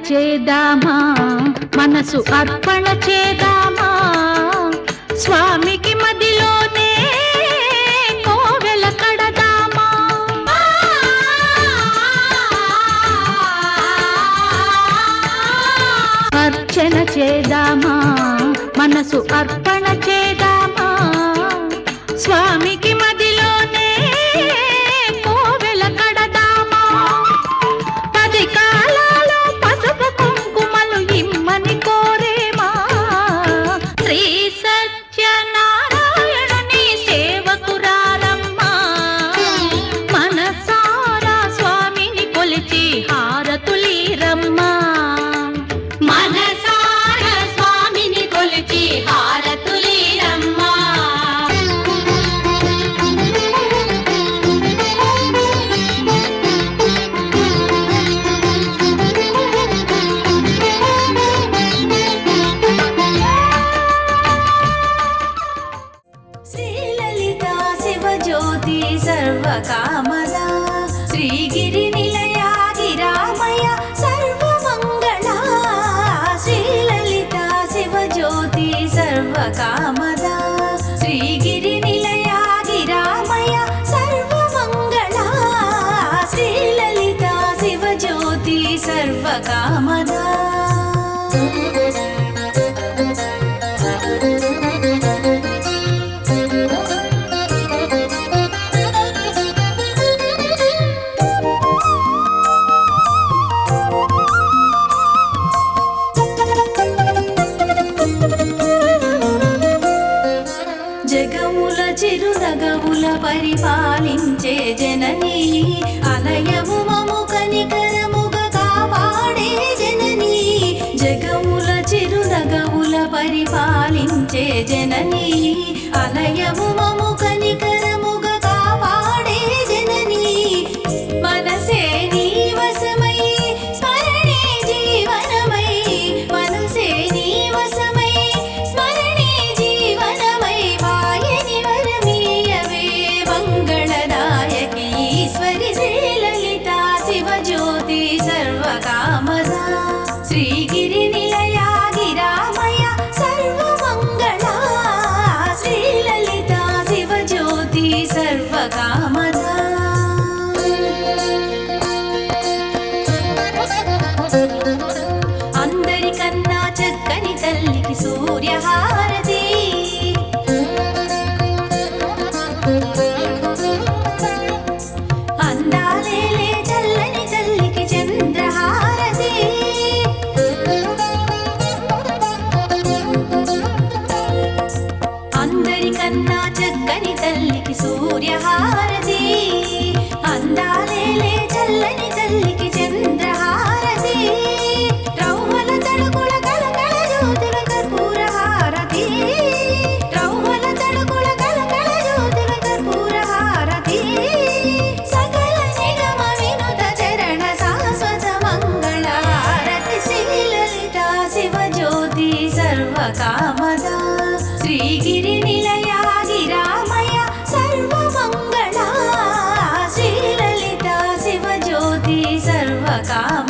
చేదామా మనసు అర్పణ చేదామా స్వామికి మదిలోనే కోవెల కడదామా అర్చన చేదామా మనసు అర్పణ చేదామా స్వామికి మదిలోనే కోవెల కడదామా పది కాలాలో పసుపు కుంకుమలు ఇమ్మని కోరేమా శ్రీ సత్యనారాయణుని సేవకురారమ్మా మనసారా స్వామిని కొలిచి హారతులీరమ్మా మనసారా స్వామిని కొలిచి హారతులీరమ్మా శ్రీలలితా శివజ్యోతి సర్వకామదా శ్రీగిరి నిలయా గిరామయ సర్వమంగళా శ్రీలలితా శివజ్యోతి సర్వకామదా శ్రీగిరి నిలయా గిరామయ సర్వమంగళా శ్రీలలితా శివజ్యోతి సర్వకామదా జగముల చిరునగముల పరిపాలించే జననీ అలయము మము కనికరముగా కాపాడే జననీ జగముల చిరునగముల పరిపాలించే జననీ అలయము మము కనికరముగా కాపాడే జననీ మనసే నీ వశమై స్మరణే జీవనమై మనసే నీ వశమై స్మరణే జీవనమై వాయని వరమీయవే మంగళదాయకి ఈశ్వరి శ్రీలలితా శివజ్యోతి సర్వకామదా శ్రీగిరి నిలయా గిరామయ సర్వమంగళా శ్రీలలితా శివజ్యోతి సర్వకామదా అందరికన్నా చక్కని తల్లికి సూర్యహారతి అందాలేలే చల్లని తల్లికి చంద్రహారతి అందరికన్నా చక్కని తల్లికి సూర్యహారతి అందాలేలే చల్లని తల్లికి చంద్రహారతి రౌవల తడుకుల కలకల జ్యోతుల కర్పూర హారతి రౌవల తడుకుల కలకల జ్యోతుల కర్పూర హారతి సకల నిగమ వినుత చరణ శాశ్వత మంగళ హారతి శ్రీలలితా శివజ్యోతి సర్వకామదా శ్రీగిరి నిలయా గిరామయ సర్వమంగళా శ్రీలలితా శివజ్యోతి సర్వకామ